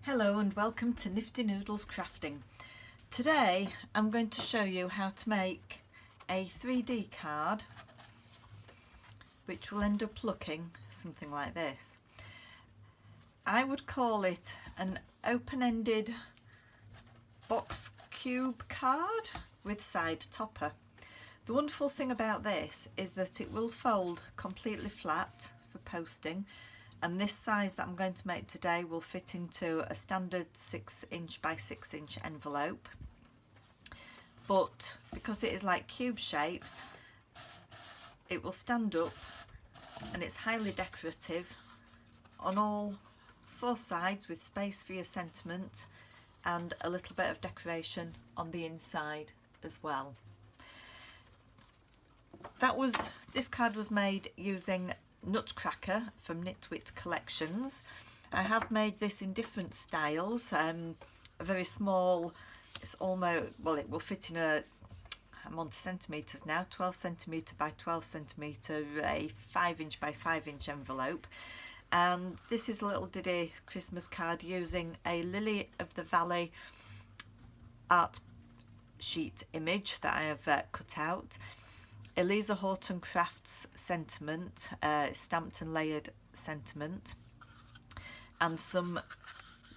Hello and welcome to Nifty Noodles Crafting. Today I'm going to show you how to make a 3D card which will end up looking something like this. I would call it an open-ended box cube card with side topper. The wonderful thing about this is that it will fold completely flat for posting, and this size that I'm going to make today will fit into a standard 6" by 6" envelope, but because it is like cube shaped, it will stand up and it's highly decorative on all four sides with space for your sentiment and a little bit of decoration on the inside as well. This card was made using Nutcracker from Knitwit Collections. I have made this in different styles, a very small, it's almost, well, it will fit in I'm on centimetres now, 12 centimetre by 12 centimetre, a 5" by 5" envelope. And this is a little diddy Christmas card using a Lily of the Valley art sheet image that I have cut out, Eliza Horton Crafts sentiment, stamped and layered sentiment, and some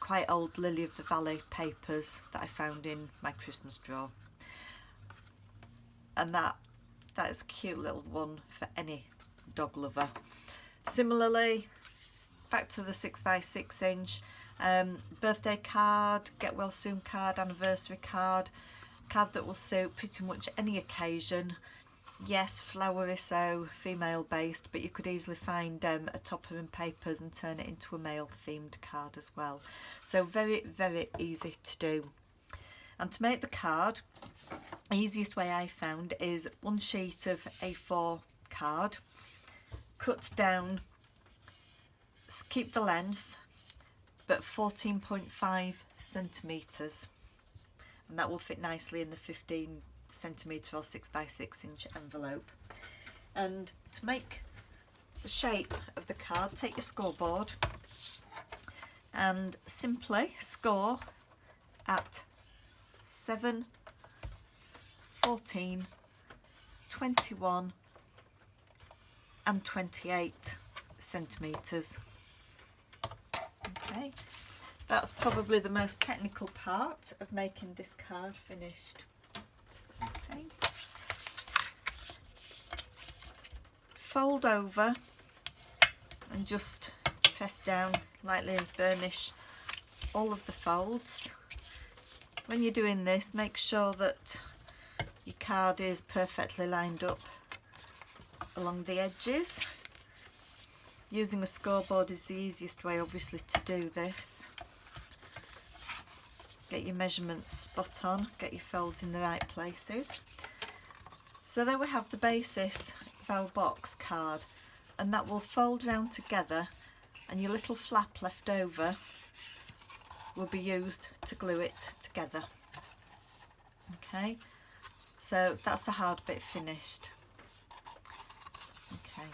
quite old Lily of the Valley papers that I found in my Christmas drawer. And that is a cute little one for any dog lover. Similarly, back to the 6" by 6", birthday card, get well soon card, anniversary card that will suit pretty much any occasion. Yes, flowery, so female based, but you could easily find a topper and papers and turn it into a male themed card as well. So very, very easy to do. And to make the card, the easiest way I found is one sheet of A4 card, cut down, keep the length, but 14.5 centimetres, and that will fit nicely in the 15 centimetre or 6" by 6" envelope. And to make the shape of the card, take your scoreboard and simply score at 7, 14, 21 and 28 centimetres. Okay, that's probably the most technical part of making this card finished. Okay. Fold over and just press down lightly and burnish all of the folds. When you're doing this, make sure that your card is perfectly lined up along the edges. Using a scoreboard is the easiest way, obviously, to do this. Get your measurements spot on, get your folds in the right places. So there we have the basis of our box card, and that will fold round together, and your little flap left over will be used to glue it together. Okay, so that's the hard bit finished. Okay,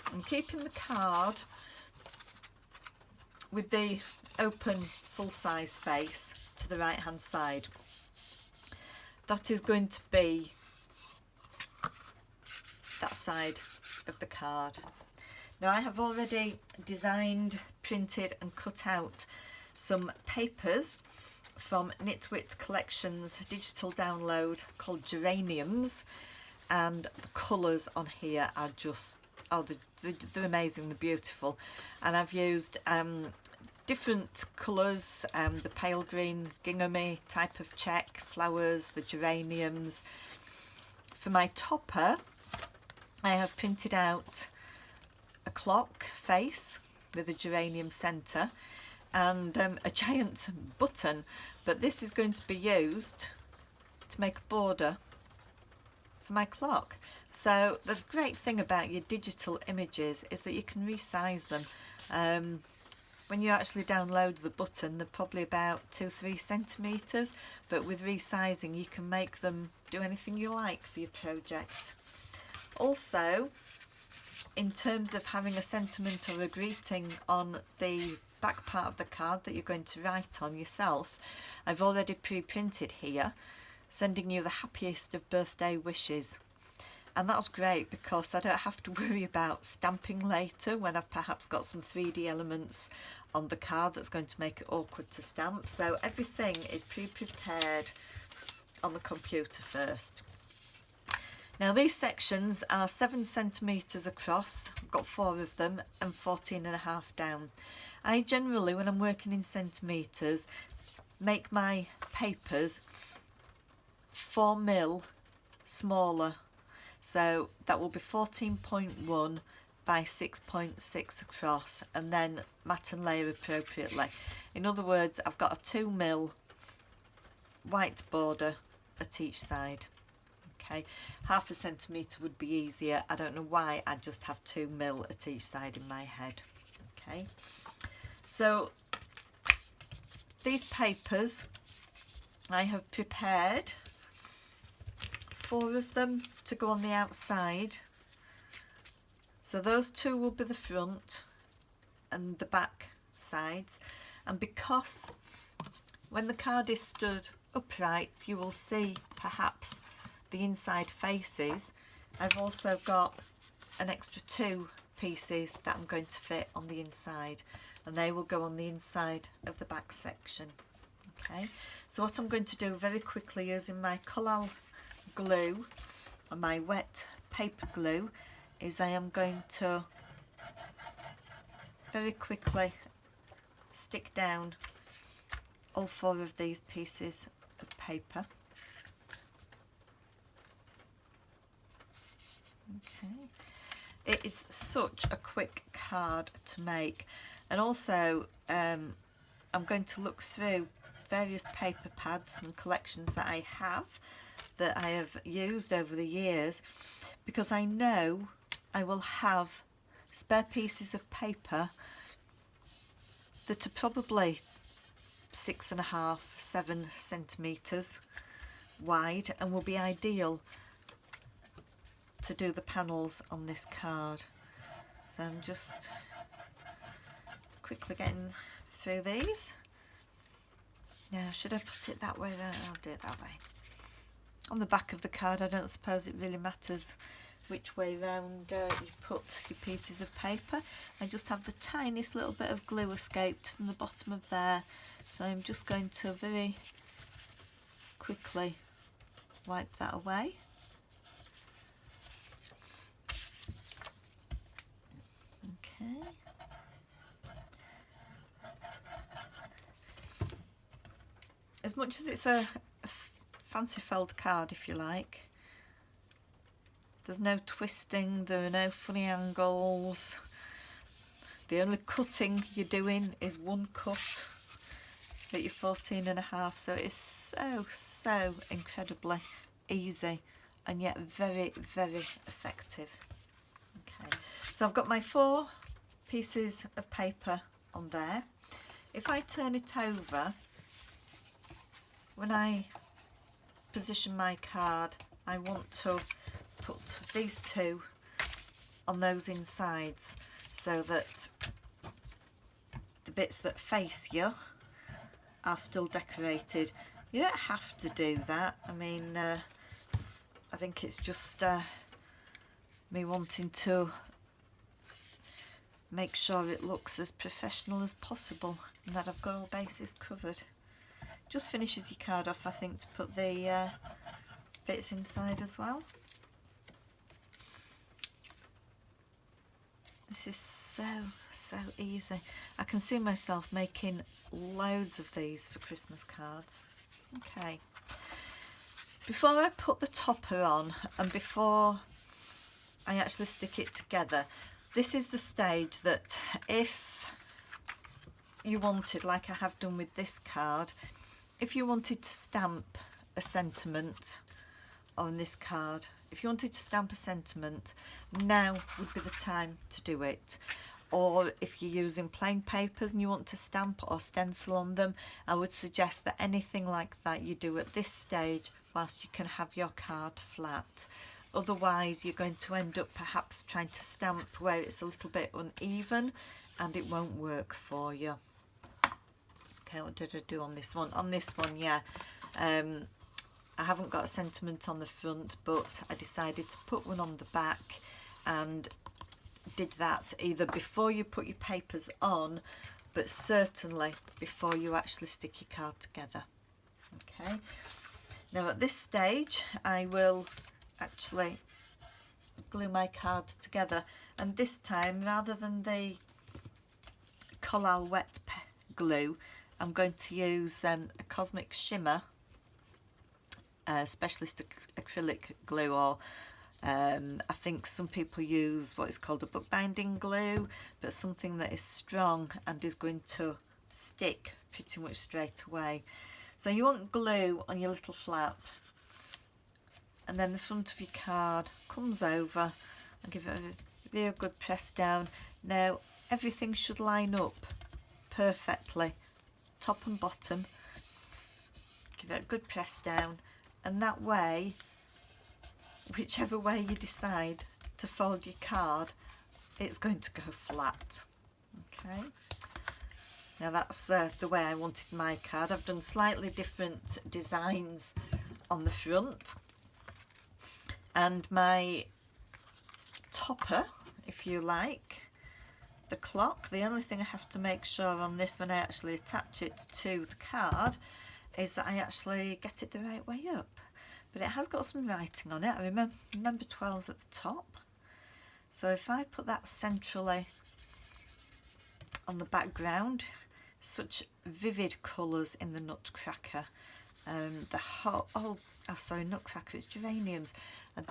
I'm keeping the card with the open full-size face to the right hand side. That is going to be that side of the card. Now I have already designed, printed and cut out some papers from Knitwit Collections digital download called Geraniums, and the colours on here are just, oh, they're amazing, they're beautiful. And I've used different colours, the pale green ginghamy type of check flowers, the geraniums. For my topper, I have printed out a clock face with a geranium centre and a giant button, but this is going to be used to make a border for my clock. So the great thing about your digital images is that you can resize them. When you actually download the button, they're probably about 2-3 centimetres, but with resizing you can make them do anything you like for your project. Also, in terms of having a sentiment or a greeting on the back part of the card that you're going to write on yourself, I've already pre-printed here, sending you the happiest of birthday wishes. And that's great because I don't have to worry about stamping later when I've perhaps got some 3D elements on the card that's going to make it awkward to stamp. So everything is pre-prepared on the computer first. Now these sections are 7 centimetres across, I've got 4 of them, and 14.5 down. I generally, when I'm working in centimetres, make my papers 4mm smaller. So that will be 14.1 by 6.6 across, and then mat and layer appropriately. In other words, I've got a 2mm white border at each side. Okay, 0.5 centimetre would be easier. I don't know why I just have 2mm at each side in my head. Okay, so these papers I have prepared 4 of them to go on the outside. So those 2 will be the front and the back sides. And because when the card is stood upright, you will see perhaps the inside faces, I've also got an extra 2 pieces that I'm going to fit on the inside, and they will go on the inside of the back section. Okay, so what I'm going to do very quickly using my collal glue and my wet paper glue is I am going to very quickly stick down all 4 of these pieces of paper. Okay, it is such a quick card to make, and also I'm going to look through various paper pads and collections that I have used over the years, because I know I will have spare pieces of paper that are probably 6.5, 7 centimetres wide and will be ideal to do the panels on this card. So I'm just quickly getting through these. Now, should I put it that way? I'll do it that way. On the back of the card, I don't suppose it really matters which way round you put your pieces of paper. I just have the tiniest little bit of glue escaped from the bottom of there, so I'm just going to very quickly wipe that away. Okay. As much as it's a fancy fold card, if you like, there's no twisting, there are no funny angles. The only cutting you're doing is one cut at your 14.5, so it is so incredibly easy and yet very effective. Okay, so I've got my 4 pieces of paper on there. If I turn it over, when I position my card, I want to put these 2 on those insides so that the bits that face you are still decorated. You don't have to do that. I mean, I think it's just me wanting to make sure it looks as professional as possible and that I've got all bases covered. Just finishes your card off, I think, to put the bits inside as well. This is so easy. I can see myself making loads of these for Christmas cards. Okay. Before I put the topper on and before I actually stick it together, this is the stage that if you wanted, like I have done with this card, if you wanted to stamp a sentiment on this card, if you wanted to stamp a sentiment, now would be the time to do it. Or if you're using plain papers and you want to stamp or stencil on them, I would suggest that anything like that you do at this stage whilst you can have your card flat. Otherwise you're going to end up perhaps trying to stamp where it's a little bit uneven and it won't work for you. Okay, what did I do on this one? On this one, yeah, I haven't got a sentiment on the front, but I decided to put one on the back and did that either before you put your papers on, but certainly before you actually stick your card together. Okay, now at this stage I will actually glue my card together, and this time rather than the Collal wet glue, I'm going to use a Cosmic Shimmer specialist acrylic glue, or I think some people use what is called a bookbinding glue, but something that is strong and is going to stick pretty much straight away. So you want glue on your little flap, and then the front of your card comes over and give it a real good press down. Now everything should line up perfectly, top and bottom. Give it a good press down, and that way, whichever way you decide to fold your card, it's going to go flat. Okay, now that's the way I wanted my card. I've done slightly different designs on the front, and my topper, if you like, the clock, the only thing I have to make sure on this when I actually attach it to the card is that I actually get it the right way up. But it has got some writing on it. I remember 12's at the top. So if I put that centrally on the background, such vivid colours in the Nutcracker. Nutcracker, it's geraniums.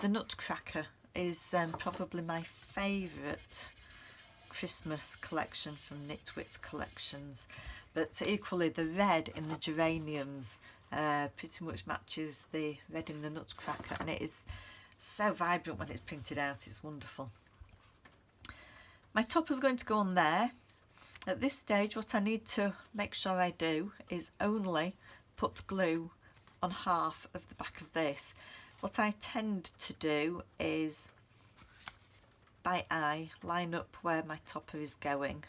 The Nutcracker is probably my favourite Christmas collection from Knitwit Collections, but equally the red in the geraniums pretty much matches the red in the Nutcracker, and it is so vibrant when it's printed out. It's wonderful. My topper's going to go on there. At this stage, what I need to make sure I do is only put glue on half of the back of this. What I tend to do is by eye line up where my topper is going,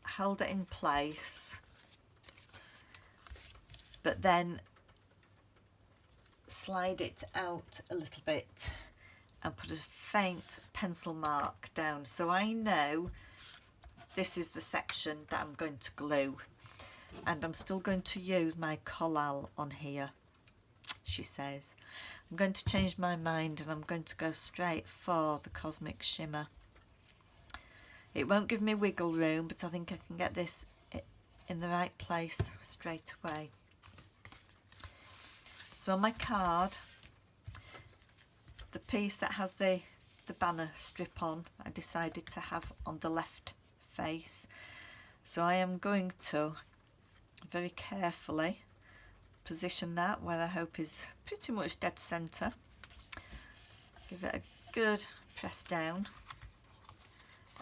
hold it in place, but then slide it out a little bit and put a faint pencil mark down, so I know this is the section that I'm going to glue. And I'm still going to use my Collal on here, she says. I'm going to change my mind and I'm going to go straight for the Cosmic Shimmer. It won't give me wiggle room, but I think I can get this in the right place straight away. So on my card, the piece that has the banner strip on, I decided to have on the left face. So I am going to very carefully position that where I hope is pretty much dead centre. Give it a good press down,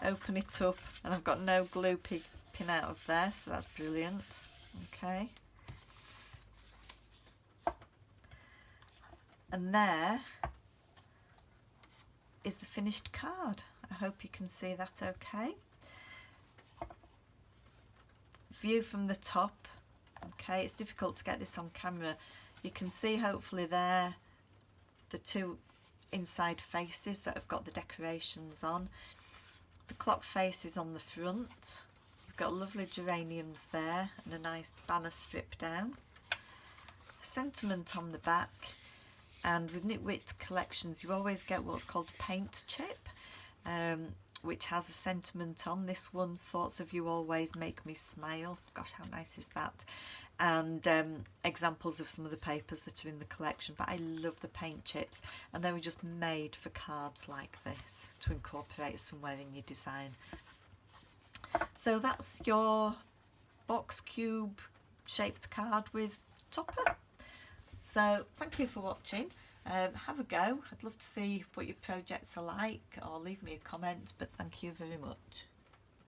open it up, and I've got no glue pin out of there, so that's brilliant. Okay, and there is the finished card. I hope you can see that okay. View from the top. Okay, it's difficult to get this on camera. You can see hopefully there the two inside faces that have got the decorations on. The clock face is on the front. You've got lovely geraniums there and a nice banner strip down. A sentiment on the back, and with Knitwit Collections you always get what's called a paint chip, which has a sentiment on. This one, thoughts of you always make me smile. Gosh, how nice is that? And examples of some of the papers that are in the collection, but I love the paint chips, and they were just made for cards like this to incorporate somewhere in your design. So that's your box cube shaped card with topper. So thank you for watching. Have a go. I'd love to see what your projects are like, or leave me a comment, but thank you very much.